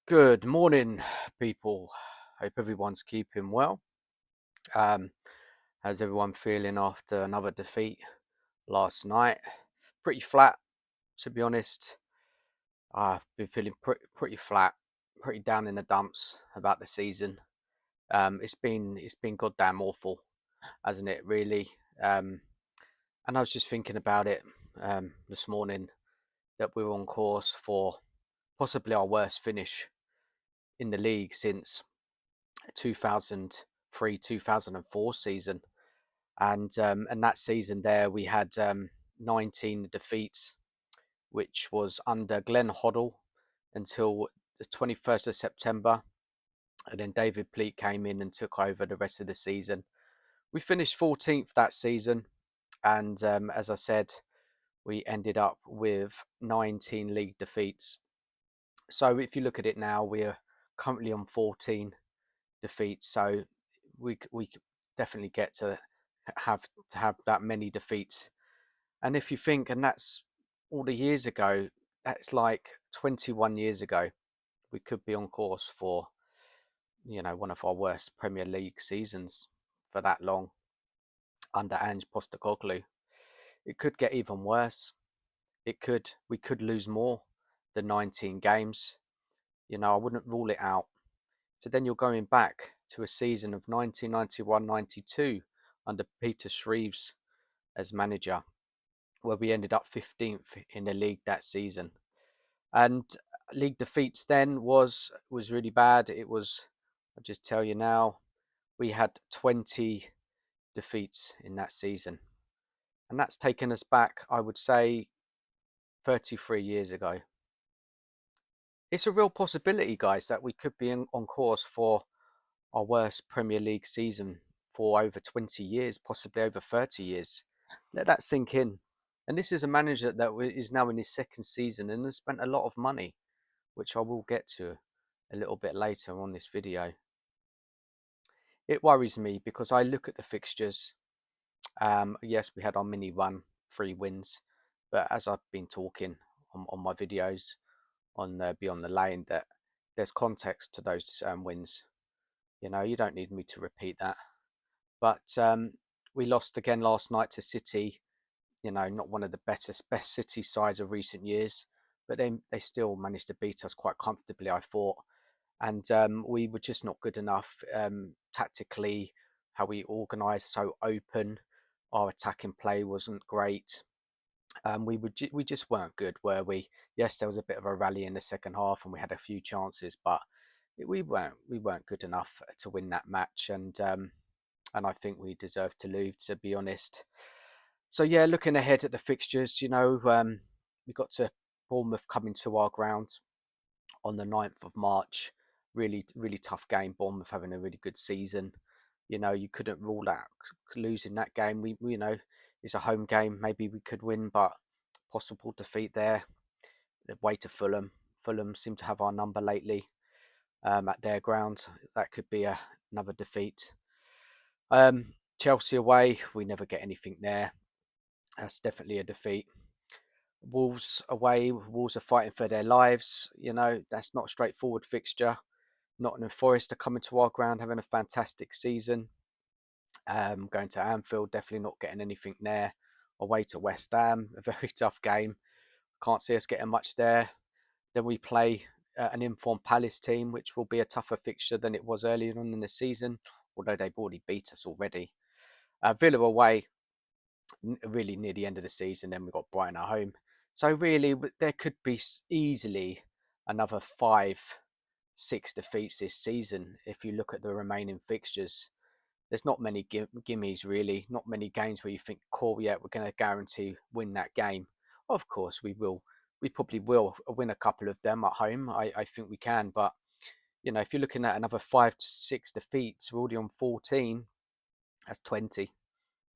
Good morning, people. Hope everyone's keeping well. Um, how's everyone feeling after another defeat last night? Pretty flat, to be honest. I've been feeling pretty flat, pretty down in the dumps about the season. It's been goddamn awful, hasn't it? Really. Um, and I was just thinking about it this morning that we were on course for possibly our worst finish in the league since 2003 2004 season, and that season there we had 19 defeats, which was under Glenn Hoddle until the 21st of September, and then David Pleat came in and took over the rest of the season. We finished 14th that season, and as I said, we ended up with 19 league defeats. So if you look at it now, we're currently on 14 defeats. So we definitely get to have that many defeats. And if you think, and that's all the years ago, that's like 21 years ago, we could be on course for one of our worst Premier League seasons for that long under Ange Postecoglou. It could get even worse. We could lose more than 19 games. I wouldn't rule it out. So then you're going back to a season of 1991-92 under Peter Shreves as manager, where we ended up 15th in the league that season. And league defeats then was really bad. I'll just tell you now, we had 20 defeats in that season. And that's taken us back, I would say, 33 years ago. It's a real possibility, guys, that we could be on course for our worst Premier League season for over 20 years, possibly over 30 years. Let that sink in. And this is a manager that is now in his second season and has spent a lot of money, which I will get to a little bit later on this video. It worries me because I look at the fixtures. Yes, we had our mini run, 3 wins, but as I've been talking on my videos on Beyond the Lane, that there's context to those wins. You don't need me to repeat that. But we lost again last night to City. Not one of the best City sides of recent years, but they still managed to beat us quite comfortably, I thought. And we were just not good enough tactically. How we organised, so open. Our attacking play wasn't great. We just weren't good, were we? Yes, there was a bit of a rally in the second half, and we had a few chances, but we weren't good enough to win that match. And I think we deserve to lose, to be honest. So yeah, looking ahead at the fixtures, we got to Bournemouth coming to our ground on the 9th of March. Really, really tough game. Bournemouth having a really good season. You couldn't rule out losing that game. It's a home game. Maybe we could win, but possible defeat there. The way to Fulham. Fulham seem to have our number lately at their ground. That could be another defeat. Chelsea away, we never get anything there. That's definitely a defeat. Wolves away, Wolves are fighting for their lives. That's not a straightforward fixture. Nottingham Forest are coming to our ground, having a fantastic season. Going to Anfield, definitely not getting anything there. Away to West Ham, a very tough game. Can't see us getting much there. Then we play an informed Palace team, which will be a tougher fixture than it was earlier on in the season, although they've already beat us already. Villa away, really near the end of the season. Then we've got Brighton at home. So really, there could be easily another 5, 6 defeats this season if you look at the remaining fixtures. There's not many gimmies, really. Not many games where you think, cool, yeah, we're going to guarantee win that game. Of course, we will. We probably will win a couple of them at home. I think we can. But, if you're looking at another 5 to 6 defeats, we're already on 14. That's 20,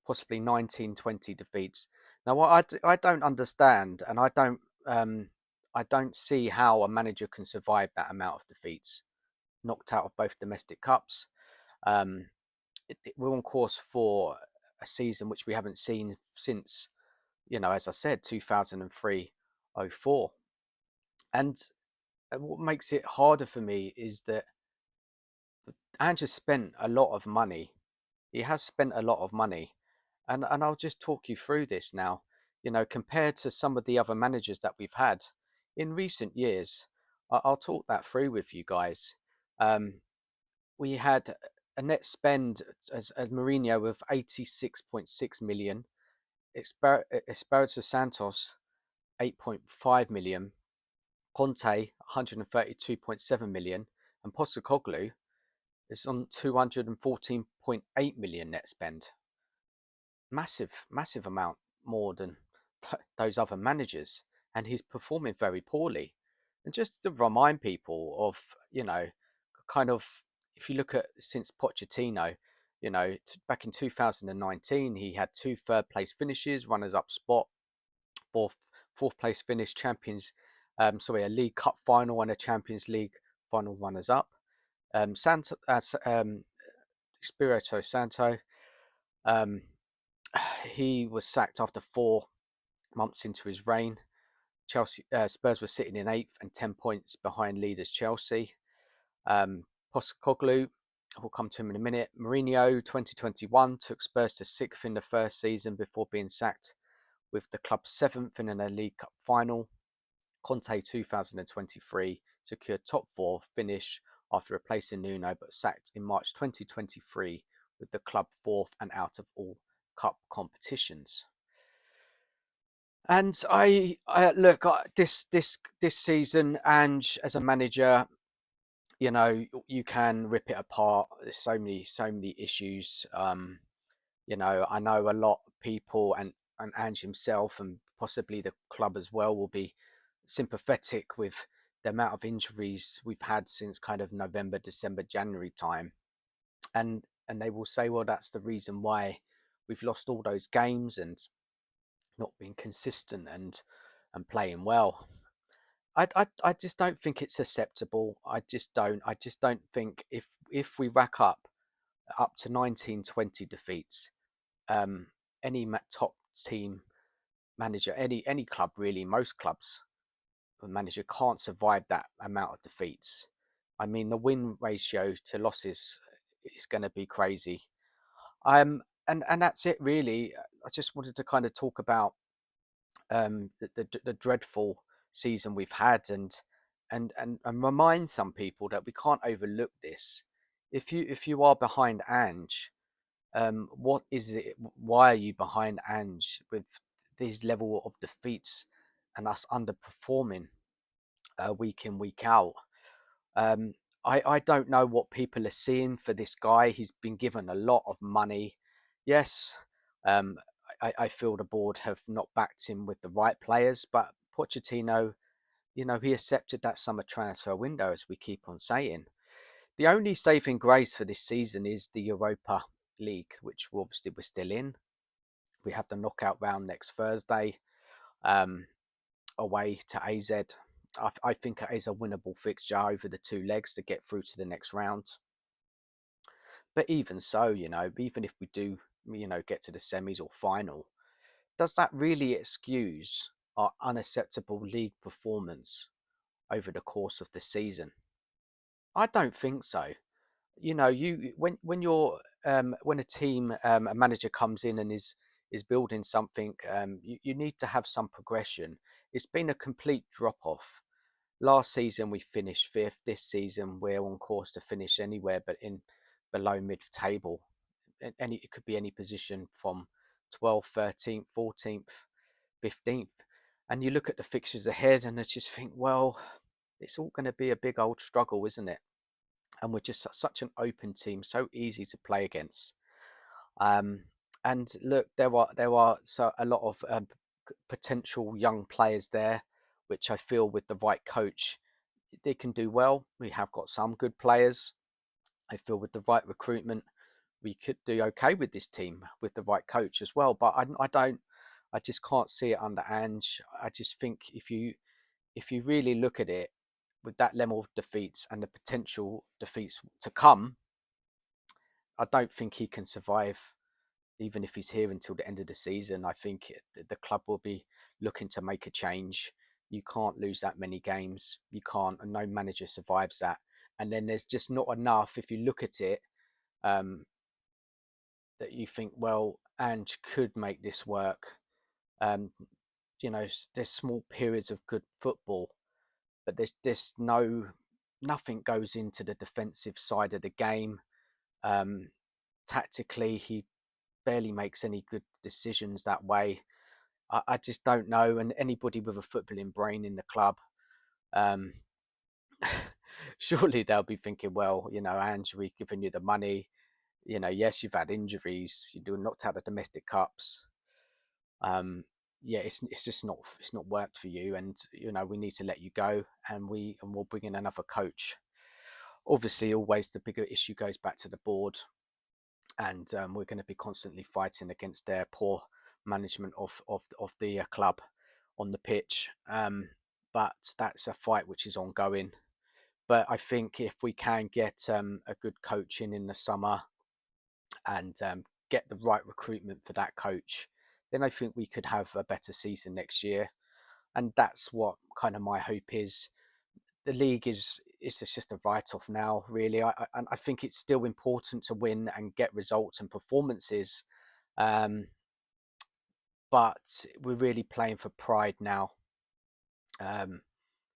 possibly 19, 20 defeats. Now, what I don't understand, and I don't see how a manager can survive that amount of defeats. Knocked out of both domestic cups. Um, we're on course for a season which we haven't seen since, as I said, 2003-04. And what makes it harder for me is that Ange has spent a lot of money. He has spent a lot of money, and I'll just talk you through this now. Compared to some of the other managers that we've had in recent years, I'll talk that through with you guys. Um, we had a net spend as Mourinho of 86.6 million, Espirito Santos 8.5 million, Conte 132.7 million, and Postecoglou is on 214.8 million net spend. Massive, massive amount more than those other managers, and he's performing very poorly. And just to remind people of, kind of, if you look at since Pochettino, back in 2019, he had two third place finishes, runners up spot, fourth fourth place finish, a League Cup final and a Champions League final runners up. Santo, Espirito Santo, um, he was sacked after 4 months into his reign. Spurs were sitting in eighth and 10 points behind leaders Chelsea. Postecoglou, we'll come to him in a minute. Mourinho, 2021, took Spurs to sixth in the first season before being sacked, with the club seventh in a League Cup final. Conte, 2023, secured top four finish after replacing Nuno, but sacked in March 2023, with the club fourth and out of all cup competitions. And I look, this season, Ange as a manager, you can rip it apart. There's so many issues. I know a lot of people and Ange himself and possibly the club as well will be sympathetic with the amount of injuries we've had since kind of November, December, January time, and they will say, well, that's the reason why we've lost all those games and not being consistent and playing well. I just don't think it's acceptable. I just don't think if we rack up to 19, 20 defeats, um, any top team manager, any club really, most clubs, a manager can't survive that amount of defeats. I mean, the win ratio to losses is going to be crazy. And that's it really. I just wanted to kind of talk about the dreadful season we've had, and remind some people that we can't overlook this. If you are behind Ange, what is it? Why are you behind Ange with this level of defeats and us underperforming week in, week out? Um, I don't know what people are seeing for this guy. He's been given a lot of money. Yes, um, I feel the board have not backed him with the right players, but Pochettino, he accepted that summer transfer window, as we keep on saying. The only saving grace for this season is the Europa League, which obviously we're still in. We have the knockout round next Thursday, um, away to AZ. I think it is a winnable fixture over the two legs to get through to the next round. But even so, even if we do, get to the semis or final, does that really excuse our unacceptable league performance over the course of the season? I don't think so. You when you're when a team, a manager comes in and is building something, you need to have some progression. It's been a complete drop off. Last season we finished fifth. This season we're on course to finish anywhere but in below mid table. Any it could be any position from 12th, 13th, 14th, 15th. And you look at the fixtures ahead and I just think, well, it's all going to be a big old struggle, isn't it? And we're just such an open team, so easy to play against. Um, and look, there are so a lot of potential young players there, which I feel with the right coach they can do well. We have got some good players. I feel with the right recruitment, we could do okay with this team with the right coach as well. But I don't, I just can't see it under Ange. I just think if you really look at it with that level of defeats and the potential defeats to come, I don't think he can survive even if he's here until the end of the season. I think the club will be looking to make a change. You can't lose that many games. You can't, and no manager survives that. And then there's just not enough, if you look at it, um, that you think, well, Ange could make this work. Um, there's small periods of good football, but there's nothing goes into the defensive side of the game. Um, Tactically, he barely makes any good decisions that way. I just don't know. And anybody with a footballing brain in the club, um, surely they'll be thinking, well, Ange, we've given you the money. Yes, you've had injuries. You're knocked out of domestic cups. Um, yeah, it's just not worked for you, and we need to let you go, and we'll bring in another coach. Obviously, always the bigger issue goes back to the board, and we're going to be constantly fighting against their poor management of the club on the pitch. But that's a fight which is ongoing. But I think if we can get a good coach in the summer, and get the right recruitment for that coach, then I think we could have a better season next year. And that's what kind of my hope is. The league is just a write-off now, really. I think it's still important to win and get results and performances, um, but we're really playing for pride now, um,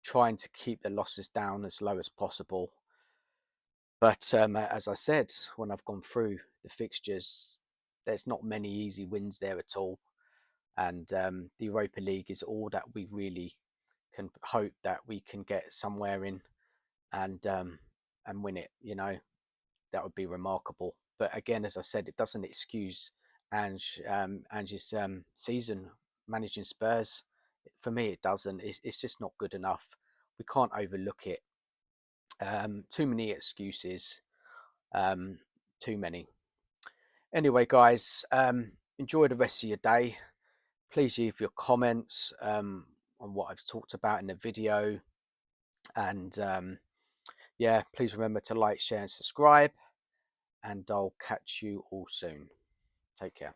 trying to keep the losses down as low as possible. But as I said, when I've gone through the fixtures, there's not many easy wins there at all. And the Europa League is all that we really can hope that we can get somewhere in, and win it. That would be remarkable. But again, as I said, it doesn't excuse Ange's season managing Spurs. For me, it doesn't. It's just not good enough. We can't overlook it. Too many excuses. Um, Too many. Anyway, guys, enjoy the rest of your day. Please leave your comments on what I've talked about in the video. And yeah, please remember to like, share, and subscribe. And I'll catch you all soon. Take care.